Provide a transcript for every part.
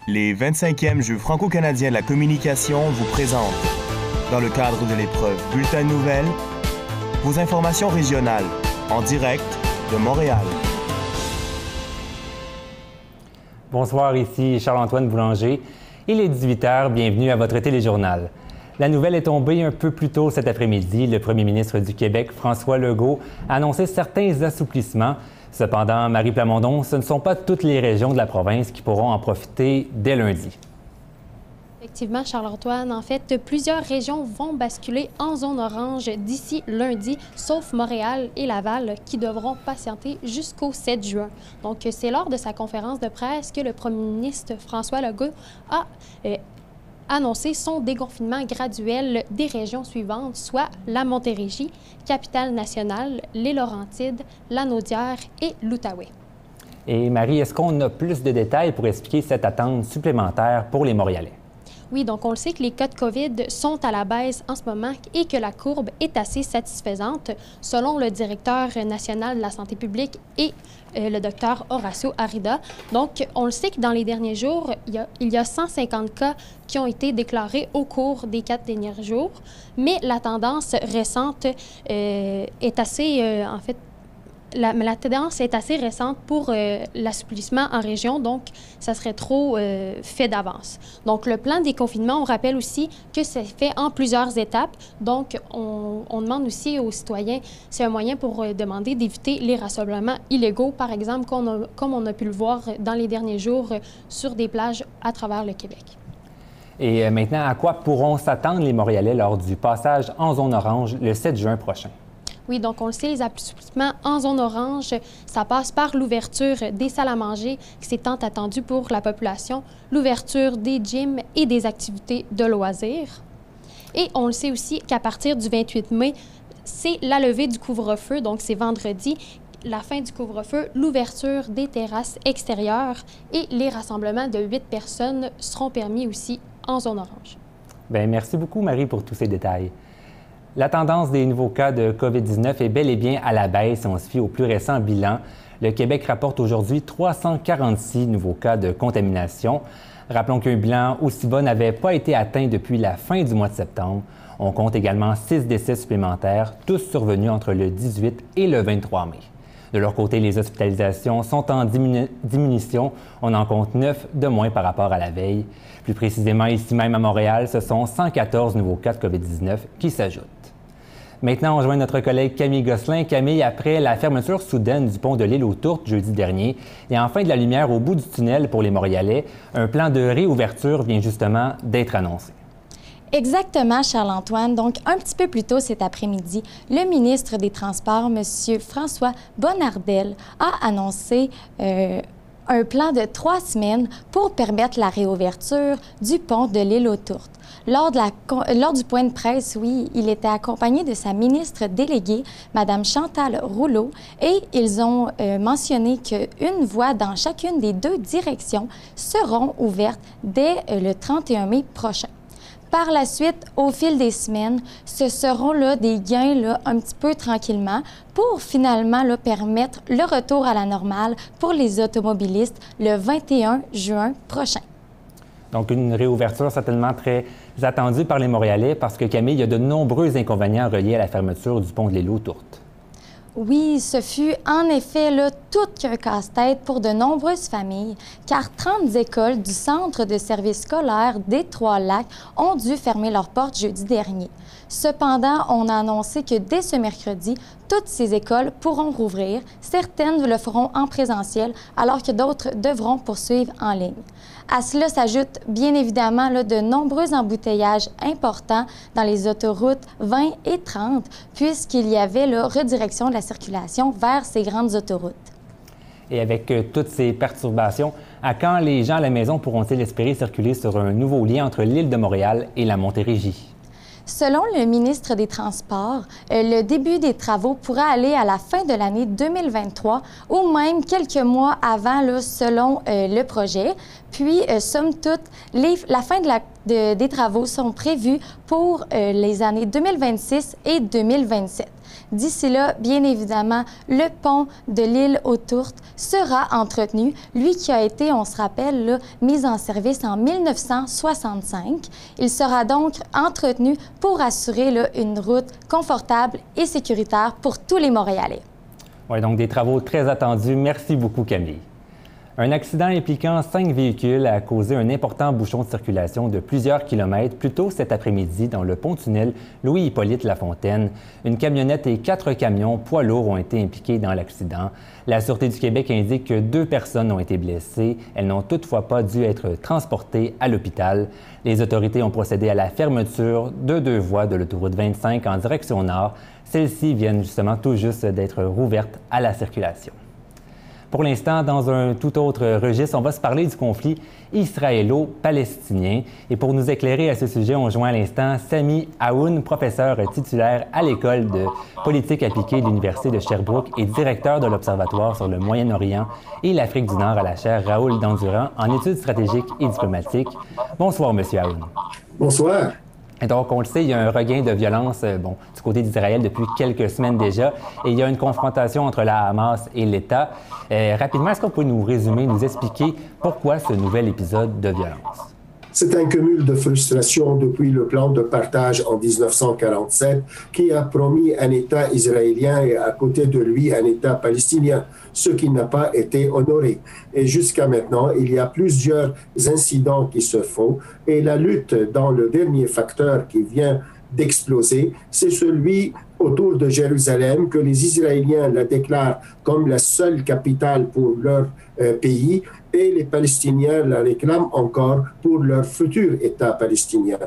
Les 25e Jeux franco-canadiens de la communication vous présentent, dans le cadre de l'épreuve Bulletin de nouvelles, vos informations régionales, en direct de Montréal. Bonsoir, ici Charles-Antoine Boulanger. Il est 18h, bienvenue à votre téléjournal. La nouvelle est tombée un peu plus tôt cet après-midi. Le premier ministre du Québec, François Legault, a annoncé certains assouplissements. Cependant, Marie Plamondon, ce ne sont pas toutes les régions de la province qui pourront en profiter dès lundi. Effectivement, Charles-Antoine, en fait, plusieurs régions vont basculer en zone orange d'ici lundi, sauf Montréal et Laval, qui devront patienter jusqu'au 7 juin. Donc, c'est lors de sa conférence de presse que le premier ministre François Legault a annoncé son déconfinement graduel des régions suivantes, soit la Montérégie, Capitale-Nationale, les Laurentides, la Naudière et l'Outaouais. Et Marie, est-ce qu'on a plus de détails pour expliquer cette attente supplémentaire pour les Montréalais? Oui, donc on le sait que les cas de COVID sont à la baisse en ce moment et que la courbe est assez satisfaisante, selon le directeur national de la santé publique et le docteur Horacio Arruda. Donc, on le sait que dans les derniers jours, il y a 150 cas qui ont été déclarés au cours des 4 derniers jours, mais la tendance récente est assez, la tendance est assez récente pour l'assouplissement en région, donc ça serait trop fait d'avance. Donc, le plan de déconfinement, on rappelle aussi que c'est fait en plusieurs étapes. Donc, on demande aussi aux citoyens, c'est un moyen pour demander d'éviter les rassemblements illégaux, par exemple, comme on a pu le voir dans les derniers jours sur des plages à travers le Québec. Et maintenant, à quoi pourront s'attendre les Montréalais lors du passage en zone orange le 7 juin prochain? Oui, donc on le sait, les assouplissements en zone orange, ça passe par l'ouverture des salles à manger, qui c'est tant attendu pour la population, l'ouverture des gyms et des activités de loisirs. Et on le sait aussi qu'à partir du 28 mai, c'est la levée du couvre-feu, donc c'est vendredi, la fin du couvre-feu, l'ouverture des terrasses extérieures et les rassemblements de 8 personnes seront permis aussi en zone orange. Bien, merci beaucoup, Marie, pour tous ces détails. La tendance des nouveaux cas de COVID-19 est bel et bien à la baisse si on se fie au plus récent bilan. Le Québec rapporte aujourd'hui 346 nouveaux cas de contamination. Rappelons qu'un bilan aussi bas n'avait pas été atteint depuis la fin du mois de septembre. On compte également 6 décès supplémentaires, tous survenus entre le 18 et le 23 mai. De leur côté, les hospitalisations sont en diminution. On en compte 9 de moins par rapport à la veille. Plus précisément, ici même à Montréal, ce sont 114 nouveaux cas de COVID-19 qui s'ajoutent. Maintenant, on rejoint notre collègue Camille Gosselin. Camille, après la fermeture soudaine du pont de l'Île aux Tourtes jeudi dernier et enfin de la lumière au bout du tunnel pour les Montréalais, un plan de réouverture vient justement d'être annoncé. Exactement, Charles-Antoine. Donc, un petit peu plus tôt cet après-midi, le ministre des Transports, M. François Bonnardel, a annoncé un plan de 3 semaines pour permettre la réouverture du pont de l'Île aux Tourtes. Lors du point de presse, oui, il était accompagné de sa ministre déléguée, Mme Chantal Rouleau, et ils ont mentionné qu'une voie dans chacune des 2 directions seront ouvertes dès le 31 mai prochain. Par la suite, au fil des semaines, ce seront là, des gains là, un petit peu tranquillement pour finalement là, permettre le retour à la normale pour les automobilistes le 21 juin prochain. Donc, une réouverture certainement très attendue par les Montréalais parce que, Camille, il y a de nombreux inconvénients reliés à la fermeture du pont de l'Île aux Tourtes. Oui, ce fut en effet là, tout qu'un casse-tête pour de nombreuses familles, car 30 écoles du Centre de services scolaires des Trois-Lacs ont dû fermer leurs portes jeudi dernier. Cependant, on a annoncé que dès ce mercredi, toutes ces écoles pourront rouvrir. Certaines le feront en présentiel, alors que d'autres devront poursuivre en ligne. À cela s'ajoutent bien évidemment là, de nombreux embouteillages importants dans les autoroutes 20 et 30, puisqu'il y avait la redirection de la circulation vers ces grandes autoroutes. Et avec toutes ces perturbations, à quand les gens à la maison pourront-ils espérer circuler sur un nouveau lien entre l'île de Montréal et la Montérégie? Selon le ministre des Transports, le début des travaux pourra aller à la fin de l'année 2023 ou même quelques mois avant, là, selon le projet. Puis, somme toute, la fin de la des travaux sont prévus pour les années 2026 et 2027. D'ici là, bien évidemment, le pont de l'île aux Tourtes sera entretenu. Lui qui a été, on se rappelle, là, mis en service en 1965. Il sera donc entretenu pour assurer là, une route confortable et sécuritaire pour tous les Montréalais. Oui, donc des travaux très attendus. Merci beaucoup, Camille. Un accident impliquant 5 véhicules a causé un important bouchon de circulation de plusieurs kilomètres plus tôt cet après-midi dans le pont-tunnel Louis-Hippolyte Lafontaine. Une camionnette et 4 camions poids lourds ont été impliqués dans l'accident. La Sûreté du Québec indique que 2 personnes ont été blessées. Elles n'ont toutefois pas dû être transportées à l'hôpital. Les autorités ont procédé à la fermeture de 2 voies de l'autoroute 25 en direction nord. Celles-ci viennent justement tout juste d'être rouvertes à la circulation. Pour l'instant, dans un tout autre registre, on va se parler du conflit israélo-palestinien. Et pour nous éclairer à ce sujet, on joint à l'instant Sami Aoun, professeur titulaire à l'École de politique appliquée de l'Université de Sherbrooke et directeur de l'Observatoire sur le Moyen-Orient et l'Afrique du Nord à la chaire Raoul Dandurand en études stratégiques et diplomatiques. Bonsoir, Monsieur Aoun. Bonsoir. Et donc, on le sait, il y a un regain de violence du côté d'Israël depuis quelques semaines déjà. Et il y a une confrontation entre la Hamas et l'État. Rapidement, est-ce qu'on peut nous résumer, nous expliquer pourquoi ce nouvel épisode de violence? C'est un cumul de frustration depuis le plan de partage en 1947 qui a promis un État israélien et à côté de lui un État palestinien, ce qui n'a pas été honoré. Et jusqu'à maintenant, il y a plusieurs incidents qui se font et la lutte dans le dernier facteur qui vient d'exploser, c'est celui autour de Jérusalem que les Israéliens la déclarent comme la seule capitale pour leur pays et les Palestiniens la réclament encore pour leur futur État palestinien.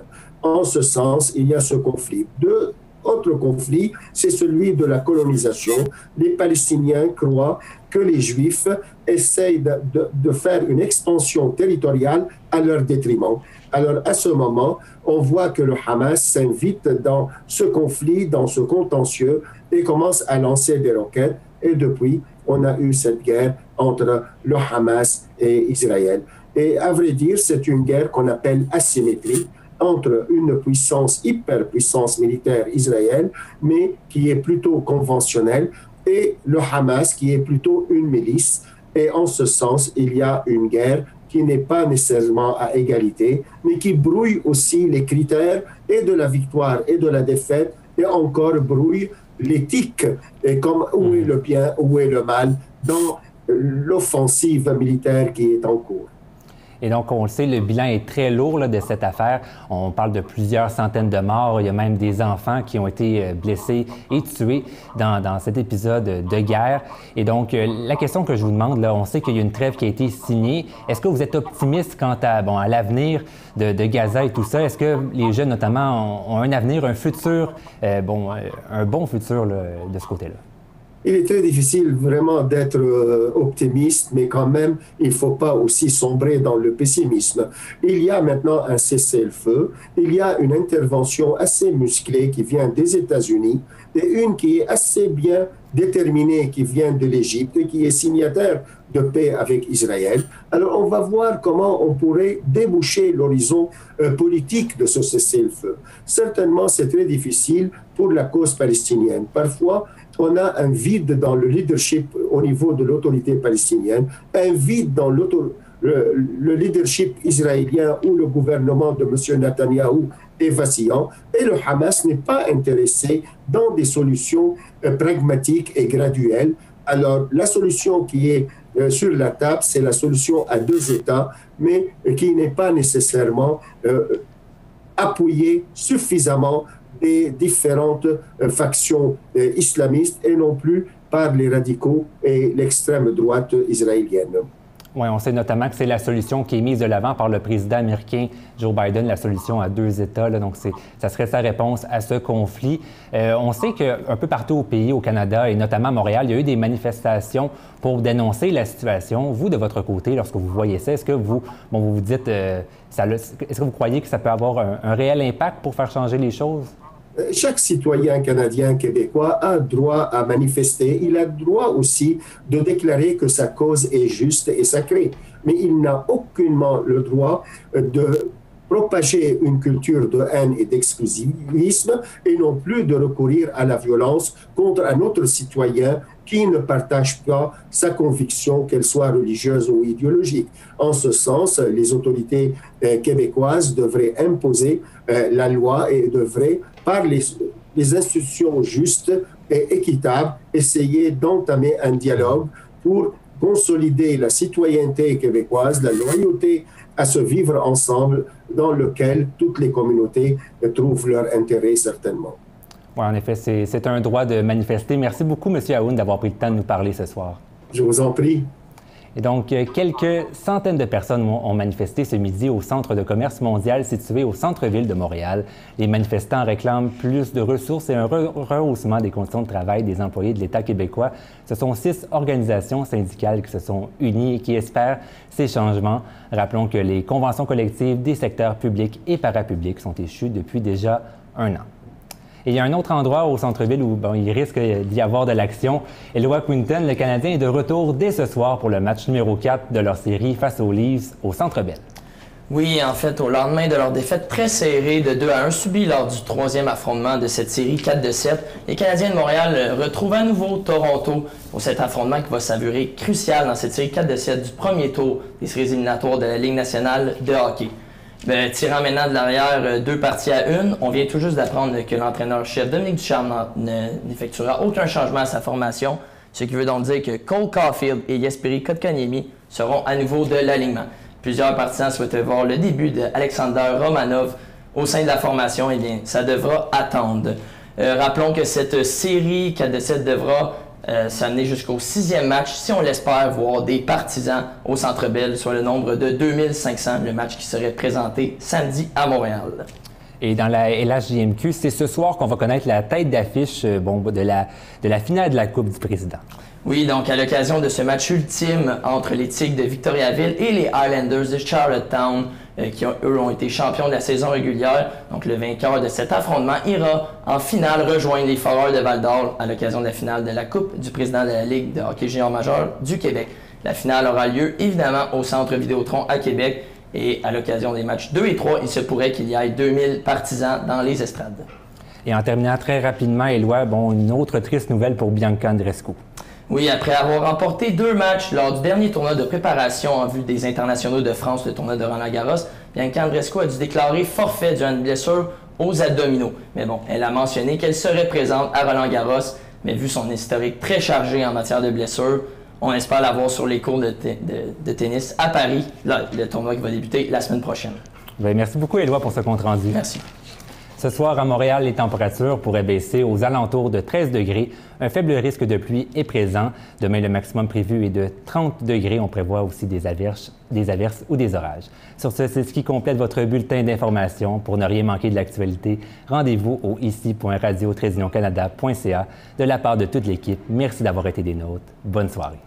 En ce sens, il y a ce conflit. Deux autres conflits, c'est celui de la colonisation. Les Palestiniens croient que les Juifs essayent de faire une expansion territoriale à leur détriment. Alors, à ce moment, on voit que le Hamas s'invite dans ce conflit, dans ce contentieux, et commence à lancer des roquettes. Et depuis, on a eu cette guerre entre le Hamas et Israël. Et à vrai dire, c'est une guerre qu'on appelle asymétrique entre une puissance, hyperpuissance militaire Israël, mais qui est plutôt conventionnelle, et le Hamas, qui est plutôt une milice. Et en ce sens, il y a une guerre qui n'est pas nécessairement à égalité, mais qui brouille aussi les critères et de la victoire et de la défaite, et encore brouille l'éthique, et comme où est le bien, où est le mal, dans l'offensive militaire qui est en cours. Et donc, on le sait, le bilan est très lourd là, de cette affaire. On parle de plusieurs centaines de morts. Il y a même des enfants qui ont été blessés et tués dans cet épisode de guerre. Et donc, la question que je vous demande, là, on sait qu'il y a une trêve qui a été signée. Est-ce que vous êtes optimiste quant à l'avenir de Gaza et tout ça? Est-ce que les jeunes, notamment, ont un avenir, un futur, un bon futur là, de ce côté-là? Il est très difficile vraiment d'être optimiste, mais quand même, il ne faut pas aussi sombrer dans le pessimisme. Il y a maintenant un cessez-le-feu, il y a une intervention assez musclée qui vient des États-Unis, et une qui est assez bien déterminée, qui vient de l'Égypte et qui est signataire de paix avec Israël. Alors, on va voir comment on pourrait déboucher l'horizon politique de ce cessez-le-feu. Certainement, c'est très difficile pour la cause palestinienne. Parfois, on a un vide dans le leadership au niveau de l'autorité palestinienne, un vide dans le leadership israélien où le gouvernement de M. Netanyahou est vacillant, et le Hamas n'est pas intéressé dans des solutions pragmatiques et graduelles. Alors, la solution qui est sur la table, c'est la solution à 2 États, mais qui n'est pas nécessairement appuyée suffisamment des différentes factions islamistes et non plus par les radicaux et l'extrême droite israélienne. Oui, on sait notamment que c'est la solution qui est mise de l'avant par le président américain Joe Biden, la solution à 2 États. Là, donc, ça serait sa réponse à ce conflit. On sait qu'un peu partout au pays, au Canada et notamment à Montréal, il y a eu des manifestations pour dénoncer la situation. Vous, de votre côté, lorsque vous voyez ça, est-ce que vous vous dites, est-ce que vous croyez que ça peut avoir un réel impact pour faire changer les choses? Chaque citoyen canadien, québécois a droit à manifester. Il a droit aussi de déclarer que sa cause est juste et sacrée. Mais il n'a aucunement le droit de propager une culture de haine et d'exclusivisme et non plus de recourir à la violence contre un autre citoyen qui ne partage pas sa conviction, qu'elle soit religieuse ou idéologique. En ce sens, les autorités québécoises devraient imposer la loi et devraient, par les institutions justes et équitables, essayer d'entamer un dialogue pour consolider la citoyenneté québécoise, la loyauté à ce vivre ensemble dans lequel toutes les communautés trouvent leur intérêt certainement. Oui, en effet, c'est un droit de manifester. Merci beaucoup, M. Aoun, d'avoir pris le temps de nous parler ce soir. Je vous en prie. Et donc, quelques centaines de personnes ont manifesté ce midi au Centre de commerce mondial situé au centre-ville de Montréal. Les manifestants réclament plus de ressources et un rehaussement des conditions de travail des employés de l'État québécois. Ce sont 6 organisations syndicales qui se sont unies et qui espèrent ces changements. Rappelons que les conventions collectives des secteurs publics et parapublics sont échues depuis déjà 1 an. Et il y a un autre endroit au centre-ville où il risque d'y avoir de l'action. Éloi Quinton, le Canadien, est de retour dès ce soir pour le match numéro 4 de leur série face aux Leafs au Centre Bell. Oui, en fait, au lendemain de leur défaite très serrée de 2-1 subie lors du 3e affrontement de cette série 4-7, les Canadiens de Montréal retrouvent à nouveau Toronto pour cet affrontement qui va s'avérer crucial dans cette série 4-7 du premier tour des séries éliminatoires de la Ligue nationale de hockey. Tirant maintenant de l'arrière 2 parties à 1, on vient tout juste d'apprendre que l'entraîneur-chef Dominique Ducharme n'effectuera aucun changement à sa formation, ce qui veut donc dire que Cole Caulfield et Jesperi Kotkaniemi seront à nouveau de l'alignement. Plusieurs partisans souhaitaient voir le début d'Alexander Romanov au sein de la formation. Eh bien, ça devra attendre. Rappelons que cette série 4-7 devra s'amener jusqu'au 6e match, si on l'espère voir des partisans au Centre Bell, soit le nombre de 2500, le match qui serait présenté samedi à Montréal. Et dans la LHJMQ, c'est ce soir qu'on va connaître la tête d'affiche de la finale de la Coupe du Président. Oui, donc à l'occasion de ce match ultime entre les Tigres de Victoriaville et les Highlanders de Charlottetown, qui eux ont été champions de la saison régulière. Donc le vainqueur de cet affrontement ira en finale rejoindre les Foreurs de Val-d'Or à l'occasion de la finale de la Coupe du président de la Ligue de hockey junior majeur du Québec. La finale aura lieu évidemment au Centre Vidéotron à Québec et à l'occasion des matchs 2 et 3, il se pourrait qu'il y ait 2000 partisans dans les estrades. Et en terminant très rapidement, Éloi, une autre triste nouvelle pour Bianca Andreescu. Oui, après avoir remporté 2 matchs lors du dernier tournoi de préparation en vue des internationaux de France, le tournoi de Roland-Garros, Bianca Andreescu a dû déclarer forfait durant une blessure aux abdominaux. Mais bon, elle a mentionné qu'elle serait présente à Roland-Garros, mais vu son historique très chargé en matière de blessures, on espère la voir sur les cours de tennis à Paris, le tournoi qui va débuter la semaine prochaine. Bien, merci beaucoup, Éloi, pour ce compte-rendu. Merci. Ce soir, à Montréal, les températures pourraient baisser aux alentours de 13 degrés. Un faible risque de pluie est présent. Demain, le maximum prévu est de 30 degrés. On prévoit aussi des averses ou des orages. Sur ce, c'est ce qui complète votre bulletin d'information. Pour ne rien manquer de l'actualité, rendez-vous au ici.radio-canada.ca. De la part de toute l'équipe, merci d'avoir été des nôtres. Bonne soirée.